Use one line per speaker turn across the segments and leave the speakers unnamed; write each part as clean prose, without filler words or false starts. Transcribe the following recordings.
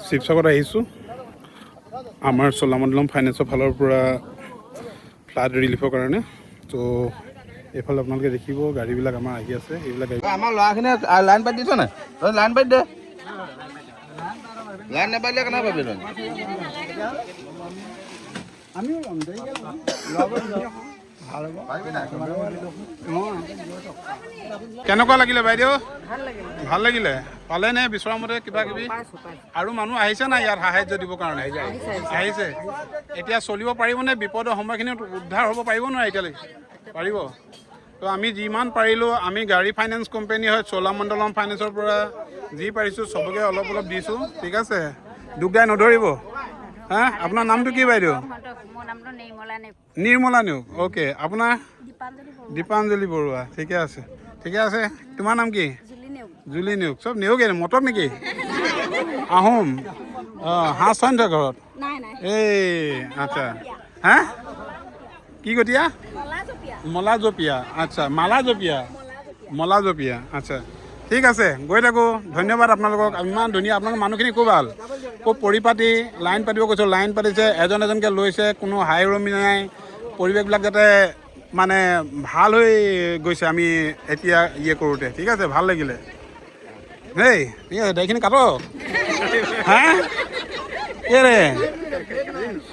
শিৱসাগৰত আহিছোঁ আমাৰ চোলামণ্ডলম ফাইনেন্সৰ ফালৰ পৰা ফ্লাড ৰিলিফৰ কাৰণে। তো এইফালে আপোনালোকে দেখিব গাড়ীবিলাক আমাৰ আহি আছে। এইবিলাক গাড়ী
আমাৰ ল'ৰাখিনি লাইন পাতি দিছ নাই? তই লাইন পাতি দে। লাইন নাপাতিলে কেনেকৈ পাবি তই?
কেনেকুৱা লাগিলে বাইদেউ? ভাল লাগিলে? পালে নে বিচৰা মতে কিবা কিবি? আৰু মানুহ আহিছে নাই ইয়াত সাহায্য দিবৰ কাৰণে? আহিছে। এতিয়া চলিব পাৰিবনে? বিপদৰ সময়খিনিত উদ্ধাৰ হ'ব পাৰিব নোৱাৰে এতিয়ালৈকে? পাৰিব। তো আমি যিমান পাৰিলোঁ, আমি গাড়ী ফাইনেন্স কোম্পানী হয় চোলামণ্ডলম ফাইনেন্সৰ পৰা যি পাৰিছোঁ চবকে অলপ অলপ দিছোঁ। ঠিক আছে, দুখ দাই নধৰিব। হা, আপোনাৰ নামটো কি বাইদেউ? নিৰ্মলা নেওগ। অ'কে, আপোনাৰ? দীপাঞ্জলি বৰুৱা। ঠিকে আছে, ঠিকে আছে। তোমাৰ নাম কি? জুলি নেওগ। চব নেওগে মটক নেকি? আহোম। অঁ, হাঁহ ছয় নেকি ঘৰত? এই আচ্ছা। হা, কি কটীয়া? মলা জপিয়া। আচ্ছা, মালা জপিয়া, মলা জপিয়া। আচ্ছা, ঠিক আছে, গৈ থাকোঁ। ধন্যবাদ আপোনালোকক। ইমান ধুনীয়া, আপোনালোকৰ মানুহখিনি খুব ভাল। খুব পৰিপাতি। লাইন পাতিব কৈছোঁ, লাইন পাতিছে, এজন এজনকৈ লৈছে, কোনো হাই উৰুমি নাই। পৰিৱেশবিলাক যাতে মানে ভাল হৈ গৈছে আমি এতিয়া কৰোঁতে। ঠিক আছে, ভাল লাগিলে। দেই, ঠিক আছে, দাইখিনি কাটক। হা, কেৰে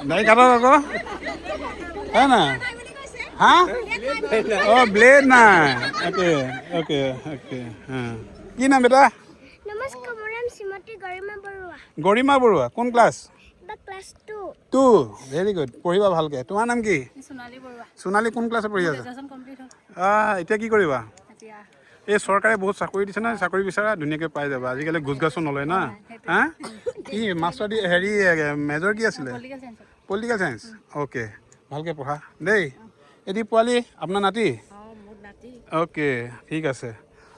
দাই কাটক আকৌ, হয় না? হা, অঁ ব্লেড নাই। Okay okay okay. হ্যাঁ, কি নাম বেটা?
নমস্কাৰ, মোৰ নাম শ্ৰীমতী গৰিমা বৰুৱা।
গৰিমা বৰুৱা। কোন ক্লাছ?
ক্লাছ 2।
2, ভেৰি গুড, পঢ়িবা ভালকৈ। তোমাৰ নাম কি?
সোণালী বৰুৱা।
সোণালী কোন ক্লাছত পঢ়ি আছা? এতিয়া কি কৰিবা? এই চৰকাৰে বহুত চাকৰি দিছে নহয়, চাকৰি বিচাৰা ধুনীয়াকৈ পাই যাবা। আজিকালি ঘোচ ঘাচো নলয় না। হা, কি মাষ্টাৰ হেৰি মেজৰ কি আছিলে? Political science. অ'কে, ভালকৈ পঢ়া দেই। এটি পোৱালি আপোনাৰ নাতি? অ'কে, ঠিক আছে।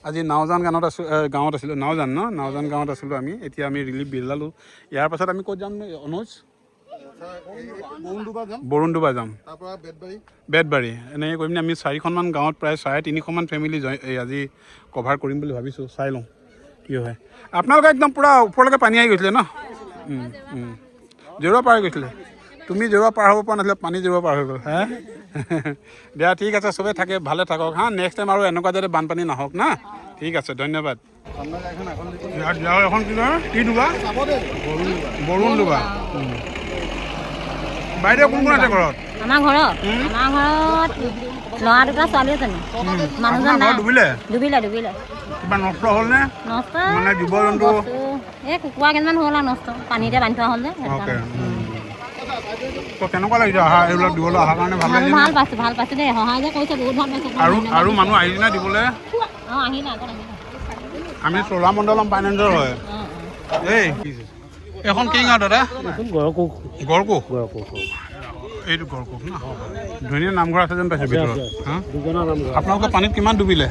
আজি নাওজান গাঁৱত আছিলোঁ। নাওজান গাঁৱত আছিলোঁ আমি। এতিয়া আমি ৰিলিফ বিলালোঁ। ইয়াৰ পাছত আমি ক'ত যাম অনুজ? বৰুণদুবা যাম। বেতবাৰী। এনেকৈ কৰি পিনে আমি 4খনমান গাঁৱত প্ৰায় 350মান ফেমিলি আজি কভাৰ কৰিম বুলি ভাবিছোঁ। চাই লওঁ কি হয়। আপোনালোকে একদম পূৰা ওপৰলৈকে পানী আহি গৈছিলে ন? জেৰুৱা পাৰ হৈ গৈছিলে। তুমি জেৰুৱা পাৰ হ'ব পৰা নাছিলে, পানী জেৰুৱা পাৰ হৈ গ'ল। হা, দিয়া, ঠিক আছে, চবেই থাকে, ভালে থাকক। হা, নেক্সট টাইম আৰু এনেকুৱা যাতে বানপানী নাহক না। ঠিক আছে, ধন্যবাদ। এখন কি ডুবা? বৰুণদুবা। বাইদেউ কোন কোন আছে ঘৰত?
আমাৰ ঘৰত ল'ৰা দুটা, ছোৱালী এজনী। মানুহজন নাই। ডুবিলে।
কিবা নষ্ট হ'ল নে?
নষ্ট
মানে জীৱ জন্তু?
এই কুকুৰা কেইটামান হ'ল আৰু নষ্ট, পানীতে বান্ধি থোৱা হ'ল যে।
কেনেকুৱা লাগিছে এইবিলাক দিবলৈ অহাৰ কাৰণে? ভাল
পাইছোঁ দেই, সহায় যে কৰিছে বহুত ভাল পাইছোঁ।
আৰু মানুহ আহিছে নে দিবলৈ?
অঁ, আহিলে আগত আহিলে।
আমি চোলামণ্ডলম ফাইনেন্সৰ হয়। এই এখন কি গাঁও দাদা? গড়কোষ। এইটো গড়কোষ ন? ধুনীয়া নামঘৰ আছে যেন পাইছে ভিতৰত। আপোনালোকৰ পানীত কিমান ডুবিলে?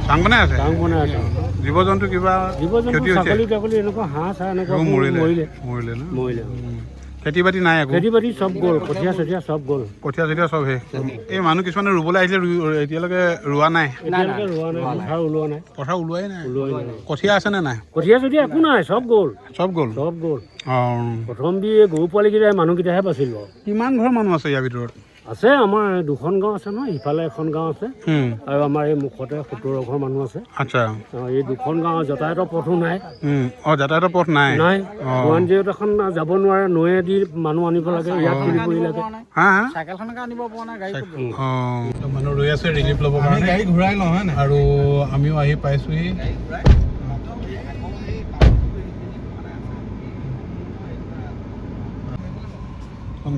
চাং বনাই আছে। জীৱ জন্তু কিবা ক্ষতি হৈছে? মৰিলে ন? খেতি বাতি নাই?
খেতি বাতি চব গ'ল, কঠীয়া চঠীয়া চব গ'ল।
কঠীয়া চঠীয়া চব শেষ। এই মানুহ কিছুমানে ৰুবলৈ আহিছিলে, এতিয়ালৈকে ৰোৱা নাই? পথাৰ ওলোৱাই নাই। কঠীয়া আছে নে নাই?
কঠীয়া চঠীয়া একো নাই, চব গ'ল।
অঁ,
প্ৰথম গৰু পোৱালিকেইটাই মানুহকেইটাহে বাচিল।
কিমান ঘৰ মানুহ আছে ইয়াৰ ভিতৰত?
আছে আমাৰ 2খন গাঁও আছে নহয়, ইফালে এখন গাঁও আছে আৰু আমাৰ এই মুখতে 17 ঘৰ মানুহ আছে।
আচ্ছা,
এই 2খন গাঁও যাতায়াতৰ পথো নাই।
যাতায়াতৰ পথ নাই।
108 এখন যাব নোৱাৰে, নৈয়েদি মানুহ আনিব লাগে, ইয়াত তুলিবহি লাগে।
চাইকেলখনকে আনিব পৰা নাই, গাড়ী
মানুহ ৰৈ আছে ৰিলিফ ল'বৰ কাৰণে।
গাড়ী ঘূৰাই লওঁ হয় নাই?
আৰু আমিও আহি পাইছোঁহি।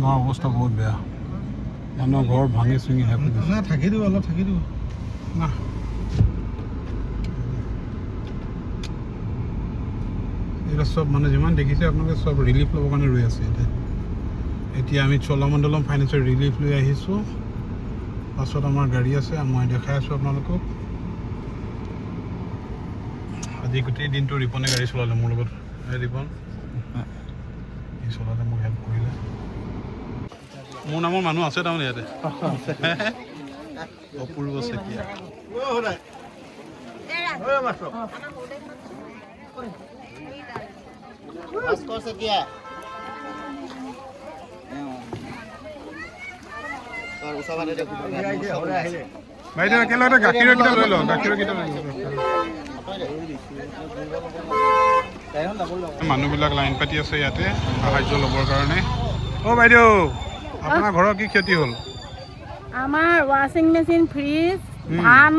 গাঁৱৰ অৱস্থা বহুত বেয়া। মানুহৰ ঘৰ ভাঙি চিঙি শেষ হৈ গৈছে।
থাকি দিব, অলপ থাকি দিব
না। এইবিলাক চব মানে যিমান দেখিছে আপোনালোকে চব ৰিলিফ ল'বৰ কাৰণে ৰৈ আছে। এতিয়া আমি চোলামণ্ডলম ফাইনেন্সৰ ৰিলিফ লৈ আহিছোঁ। পাছত আমাৰ গাড়ী আছে, মই দেখাই আছোঁ আপোনালোকক। আজি গোটেই দিনটো ৰিপনে গাড়ী চলালে মোৰ লগত। ৰিপন সি চলালে, মোক হেল্প কৰিলে। মোৰ নামৰ মানুহ আছে তাৰমানে ইয়াতে। অপূৰ্ব চেতিয়া। বাইদেউ একেলগতে গাখীৰৰ কেইটা লৈ লওঁ গাখীৰৰ কেইটা লৈ লওঁ মানুহবিলাক লাইন পাতি আছে ইয়াতে সাহায্য ল'বৰ কাৰণে অ' বাইদেউ আপোনাৰ ঘৰৰ কি ক্ষতি হ'ল
আমাৰ ৱাশ্বিং মেচিন ফ্ৰিজ ধান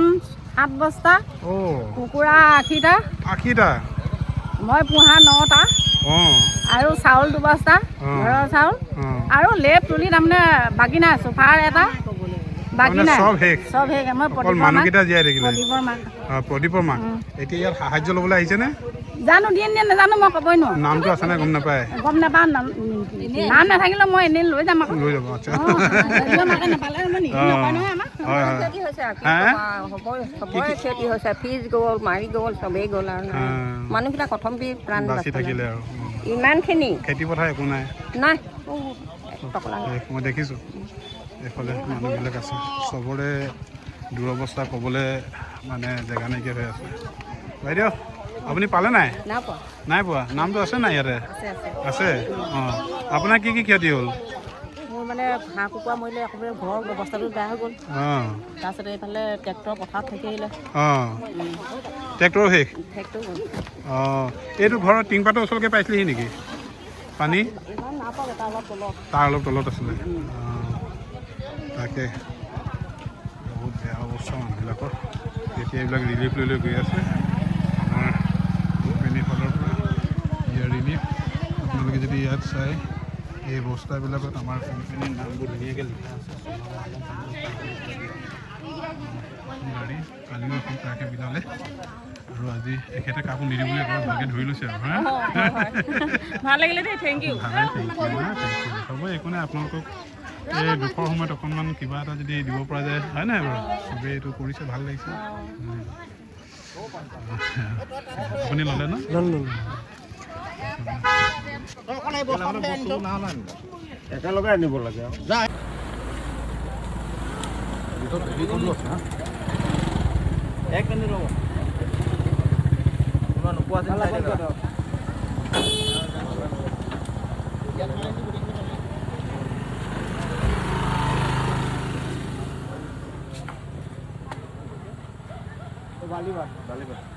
7 বস্তা
অ'
কুকুৰা 80টা
80টা
মই পোহা 9টা
অঁ
আৰু চাউল 2 বস্তা ঘৰৰ চাউল আৰু লেপ তুলি তাৰমানে বাকী নাই চোফাৰ এটা বাকী নাই
চব শেষ
মই
অকল মানুহকেইটা জীয়াই থাকিলে
প্ৰদীপৰ মাক
প্ৰদীপৰ মাক এতিয়া ইয়াত সাহায্য ল'বলৈ আহিছেনে
জানো দিয়ে নাজানো মই ক'বই নোৱাৰোঁ
নামটো আছেনে গম নাপায়
গম নাপাওঁ নাম নাথাকিলেও মই এনেই লৈ যাম আকৌ
লৈ যাব আচ্ছা
মাকে নাপালে মই নিদিওঁ নকয় নহয় আমাক
হয় হয়
ক্ষতি হৈছে চবৰে ক্ষতি হৈছে ফ্ৰিজ গ'ল মাৰি গ'ল চবেই গ'ল আৰু মানুহবিলাক প্ৰথম প্ৰাণ
বাচি থাকিলে আৰু
ইমানখিনি
খেতি পথাৰ একো নাই
নাই
মই দেখিছোঁ এইফালে মানুহবিলাক আছে চবৰে দুৰৱস্থা ক'বলৈ মানে জেগা নাইকিয়া হৈ আছে বাইদেউ আপুনি পালে নাই নাই পোৱা নামটো আছে নাই ইয়াতে আছে অঁ আপোনাৰ কি কি ক্ষতি হ'ল
মোৰ মানে হাঁহ কুকুৰা মৰিলে একেবাৰে ঘৰৰ ব্যৱস্থাটো বেয়া হৈ গ'ল
অঁ
তাৰপিছতে এইফালে ট্ৰেক্টৰ পথাৰত থাকি আহিলে
অঁ ট্ৰেক্টৰো শেষ
ট্ৰেক্টৰ গ'ল
অঁ এইটো ঘৰৰ টিংপাতৰ ওচৰলৈকে পাইছিলেহি নেকি পানী
ইমান নাপাওঁ এটা অলপ তলত
তাৰ অলপ তলত আছিলে তাকে বহুত বেয়া অৱস্থা মানুহবিলাকৰ এতিয়া এইবিলাক ৰিলিফ লৈ লৈ গৈ আছে আমাৰ কোম্পানীৰ ফালৰ পৰা ইয়াৰ ৰিলিফ আপোনালোকে যদি ইয়াত চাই এই বস্তাবিলাকত আমাৰ কোম্পানীৰ নামবোৰ ধুনীয়াকৈ লিখা আছে গাড়ী কালিও এখন ট্ৰাকে বিলালে আৰু আজি এখেতে কাকো নিদিওঁ বুলি একেবাৰে ভালকৈ ধৰি লৈছে আৰু হা
ভাল লাগিলে দেই থেংক ইউ
ভালে থেংক ইউ হ'ব একো নাই আপোনালোকক এই দুখৰ সময়ত অকণমান কিবা এটা যদি দিব পৰা যায় হয় নাই বাৰু চবেই এইটো কৰিছে ভাল লাগিছে আপুনি ল'লে ন
একেলগে আনিব লাগে আৰু এক মিনিট ৰ'ব নোপোৱা বালিবাট